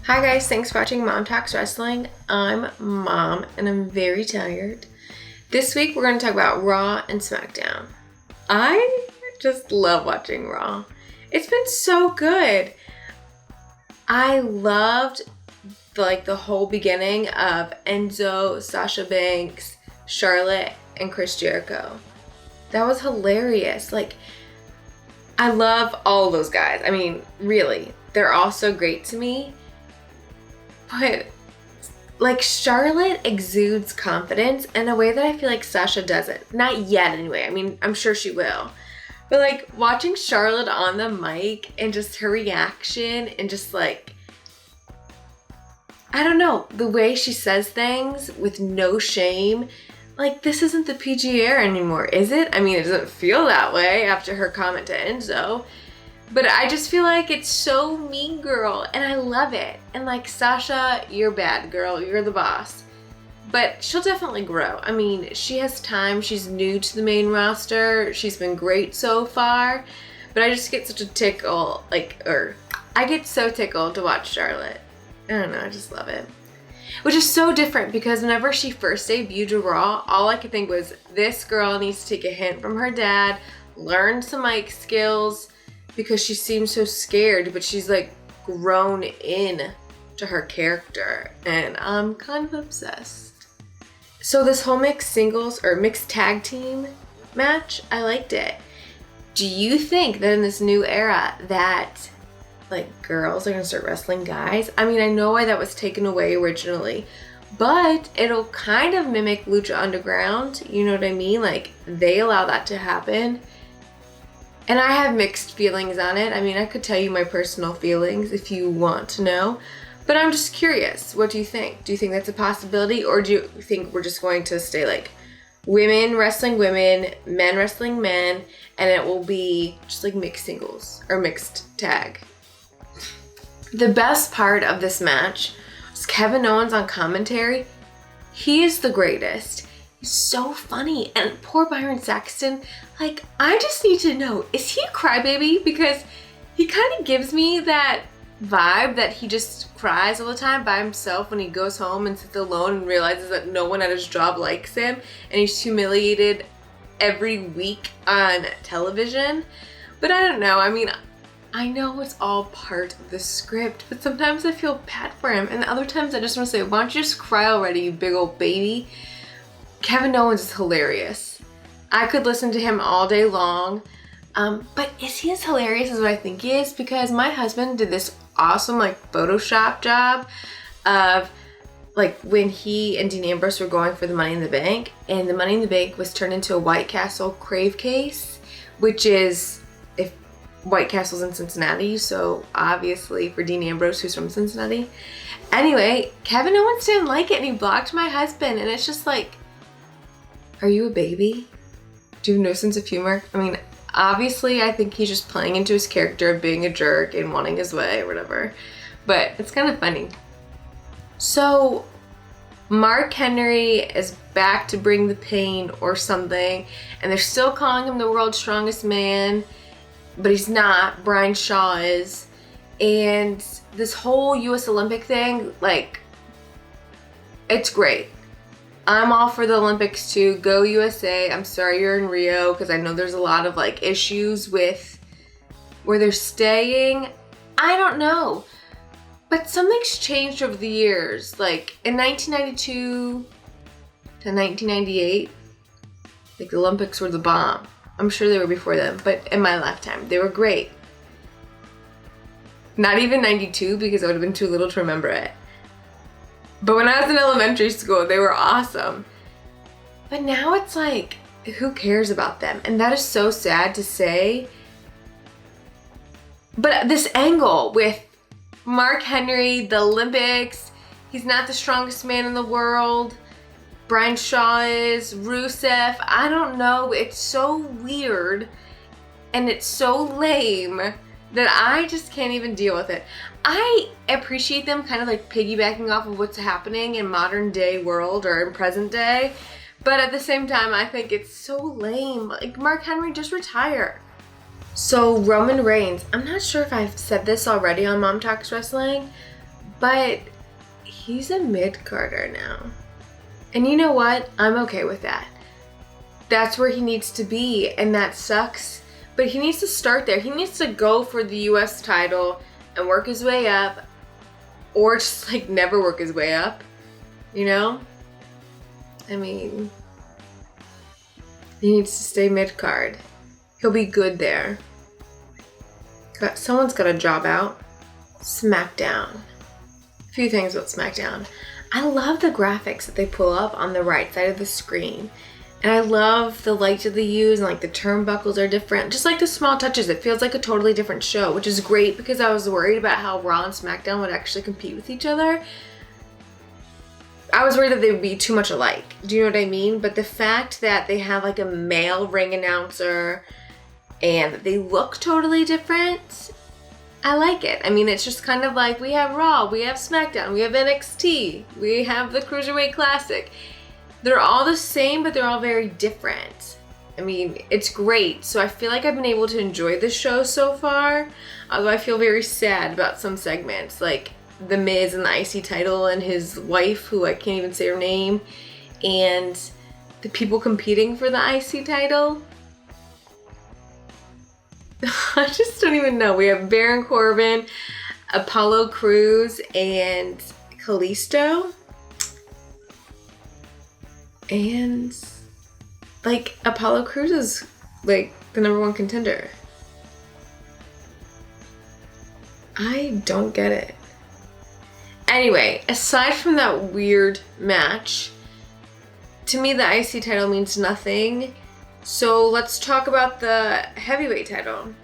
Hi guys, thanks for watching Mom Talks Wrestling. I'm Mom and I'm very tired. This week we're going to talk about Raw and Smackdown. I just love watching Raw. It's been so good. I loved the whole beginning of Enzo, Sasha Banks, Charlotte, and Chris Jericho. That was hilarious. I love all those guys. I mean, really, they're all so great to me. But Charlotte exudes confidence in a way that I feel like Sasha doesn't. Not yet anyway. I mean, I'm sure she will. But watching Charlotte on the mic and just her reaction and just I don't know, the way she says things with no shame. This isn't the PG era anymore, is it? I mean, it doesn't feel that way after her comment to Enzo. But I just feel like it's so mean girl, and I love it. And Sasha, you're bad, girl. You're the boss. But she'll definitely grow. I mean, she has time. She's new to the main roster. She's been great so far. But I just get such a tickle, I get so tickled to watch Charlotte. I don't know, I just love it. Which is so different because whenever she first debuted to Raw, all I could think was, this girl needs to take a hint from her dad, learn some mic skills, because she seems so scared, but she's grown in to her character, and I'm kind of obsessed. So this whole mixed singles or mixed tag team match, I liked it. Do you think that in this new era that girls are gonna start wrestling guys? I mean, I know why that was taken away originally, but it'll kind of mimic Lucha Underground, you know what I mean? They allow that to happen. And I have mixed feelings on it. I mean, I could tell you my personal feelings if you want to know. But I'm just curious. What do you think? Do you think that's a possibility? Or do you think we're just going to stay women wrestling women, men wrestling men, and it will be just mixed singles or mixed tag? The best part of this match was Kevin Owens on commentary. He is the greatest. He's so funny. And poor Byron Saxton, I just need to know, is he a crybaby? Because he kind of gives me that vibe that he just cries all the time by himself when he goes home and sits alone and realizes that no one at his job likes him and he's humiliated every week on television. But I don't know. I mean, I know it's all part of the script, but sometimes I feel bad for him. And other times I just want to say, why don't you just cry already, you big old baby? Kevin Owens is hilarious. I could listen to him all day long. But is he as hilarious as what I think he is? Because my husband did this awesome Photoshop job of when he and Dean Ambrose were going for the Money in the Bank, and the Money in the Bank was turned into a White Castle crave case, which is if White Castle's in Cincinnati, so obviously for Dean Ambrose, who's from Cincinnati. Anyway, Kevin Owens didn't like it and he blocked my husband, and it's just are you a baby? Do you have no sense of humor? I mean, obviously, I think he's just playing into his character of being a jerk and wanting his way or whatever. But it's kind of funny. So, Mark Henry is back to bring the pain or something. And they're still calling him the world's strongest man. But he's not. Brian Shaw is. And this whole U.S. Olympic thing, it's great. I'm all for the Olympics too. Go USA. I'm sorry you're in Rio because I know there's a lot of issues with where they're staying. I don't know. But something's changed over the years. In 1992 to 1998, the Olympics were the bomb. I'm sure they were before them, but in my lifetime, they were great. Not even 92 because I would have been too little to remember it. But when I was in elementary school, they were awesome. But now it's who cares about them? And that is so sad to say. But this angle with Mark Henry, the Olympics, he's not the strongest man in the world. Brian Shaw is, Rusev, I don't know. It's so weird and it's so lame that I just can't even deal with it. I appreciate them kind of piggybacking off of what's happening in modern day world or in present day. But at the same time, I think it's so lame. Mark Henry, just retire. So Roman Reigns, I'm not sure if I've said this already on Mom Talks Wrestling, But he's a mid-carder now. And you know what? I'm okay with that. That's where he needs to be, and that sucks. But he needs to start there. He needs to go for the US title and work his way up, or just like never work his way up, you know? I mean, he needs to stay mid-card. He'll be good there. Someone's got a job out. Smackdown. A few things about Smackdown. I love the graphics that they pull up on the right side of the screen. And I love the lights that they use, and like the turnbuckles are different. Just like the small touches, it feels like a totally different show, which is great because I was worried about how Raw and SmackDown would actually compete with each other. I was worried that they would be too much alike. Do you know what I mean? But the fact that they have like a male ring announcer and they look totally different, I like it. I mean, it's just kind of like we have Raw, we have SmackDown, we have NXT, we have the Cruiserweight Classic. They're all the same, but they're all very different. I mean, it's great. So I feel like I've been able to enjoy the show so far, although I feel very sad about some segments, like The Miz and the IC title and his wife, who I can't even say her name, and the people competing for the IC title. I just don't even know. We have Baron Corbin, Apollo Crews, and Kalisto. And like Apollo Crews is like the #1 contender. I don't get it. Anyway, aside from that weird match, to me the IC title means nothing. So let's talk about the heavyweight title.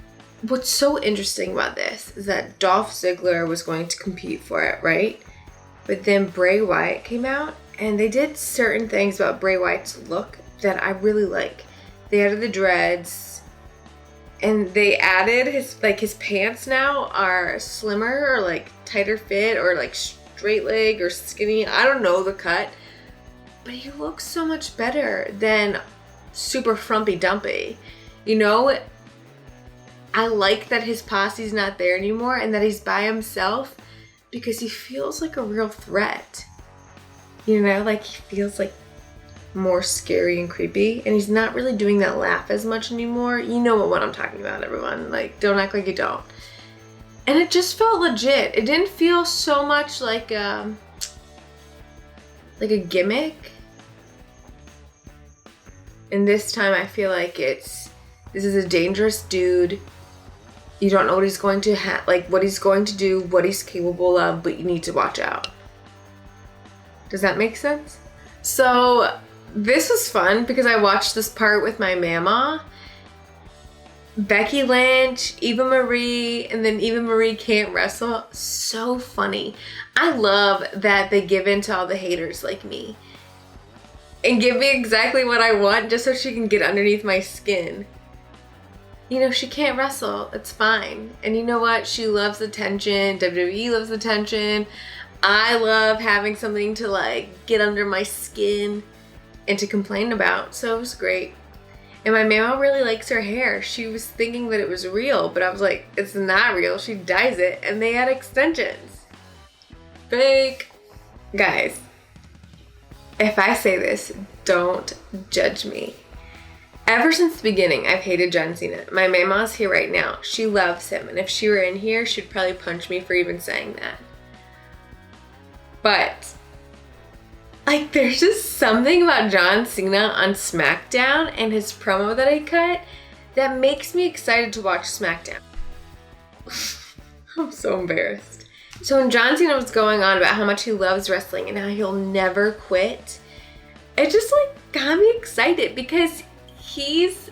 What's so interesting about this is that Dolph Ziggler was going to compete for it, right? But then Bray Wyatt came out, and they did certain things about Bray Wyatt's look that I really like. They added the dreads, and they added his pants now are slimmer or like tighter fit or like straight leg or skinny. I don't know the cut, but he looks so much better than super frumpy dumpy. You know, I like that his posse's not there anymore and that he's by himself because he feels like a real threat. You know, like he feels like more scary and creepy, and he's not really doing that laugh as much anymore. You know what I'm talking about, everyone. Like, don't act like you don't. And it just felt legit. It didn't feel so much like a gimmick. And this time I feel like this is a dangerous dude. You don't know what he's going to what he's going to do, what he's capable of, but you need to watch out. Does that make sense? So this was fun because I watched this part with my mama. Becky Lynch, Eva Marie, and then Eva Marie can't wrestle. So funny. I love that they give in to all the haters like me and give me exactly what I want just so she can get underneath my skin. You know, she can't wrestle. It's fine. And you know what? She loves attention. WWE loves attention. I love having something to like get under my skin and to complain about. So it was great. And my mama really likes her hair. She was thinking that it was real, but I was like, it's not real. She dyes it and they had extensions. Fake. Guys, if I say this, don't judge me. Ever since the beginning, I've hated John Cena. My mama's here right now. She loves him. And if she were in here, she'd probably punch me for even saying that. But, like, there's just something about John Cena on SmackDown and his promo that I cut that makes me excited to watch SmackDown. I'm so embarrassed. So when John Cena was going on about how much he loves wrestling and how he'll never quit, it just, like, got me excited because he's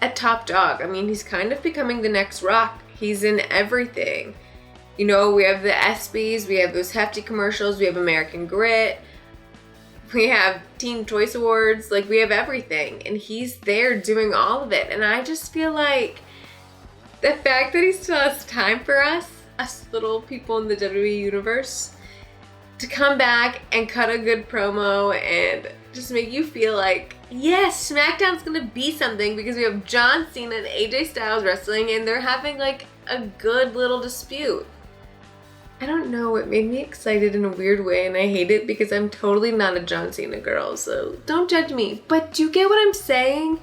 a top dog. I mean, he's kind of becoming the next Rock. He's in everything. You know, we have the ESPYs, we have those hefty commercials, we have American Grit, we have Teen Choice Awards, like we have everything. And he's there doing all of it. And I just feel like the fact that he still has time for us little people in the WWE universe, to come back and cut a good promo and just make you feel like, yes, SmackDown's gonna be something because we have John Cena and AJ Styles wrestling and they're having like a good little dispute. I don't know, it made me excited in a weird way, and I hate it because I'm totally not a John Cena girl, so don't judge me. But do you get what I'm saying?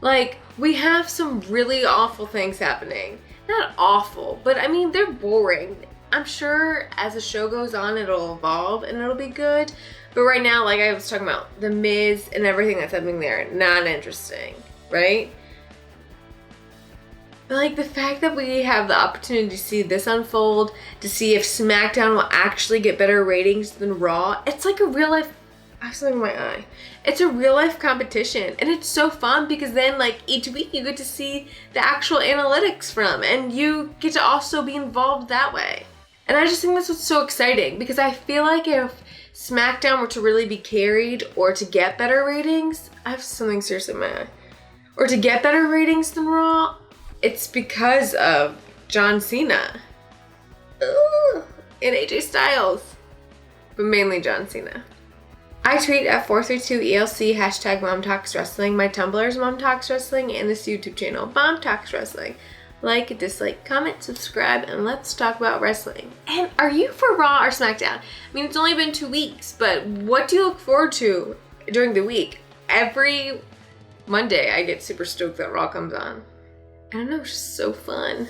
Like, we have some really awful things happening. Not awful, but I mean, they're boring. I'm sure as the show goes on, it'll evolve and it'll be good. But right now, like I was talking about, The Miz and everything that's happening there, not interesting, right? But like the fact that we have the opportunity to see this unfold, to see if SmackDown will actually get better ratings than Raw, it's like a real life, I have something in my eye. It's a real life competition, and it's so fun because then like each week you get to see the actual analytics from, and you get to also be involved that way. And I just think that's what's so exciting, because I feel like if SmackDown were to really be carried or to get better ratings, I have something seriously in my eye, or to get better ratings than Raw, it's because of John Cena. Ooh, and AJ Styles. But mainly John Cena. I tweet at 432ELC, hashtag Mom Talks Wrestling. My Tumblr is Mom Talks Wrestling, and this YouTube channel, Mom Talks Wrestling. Like, dislike, comment, subscribe, and let's talk about wrestling. And are you for Raw or SmackDown? I mean, it's only been 2 weeks, but what do you look forward to during the week? Every Monday, I get super stoked that Raw comes on. I don't know, it's just so fun.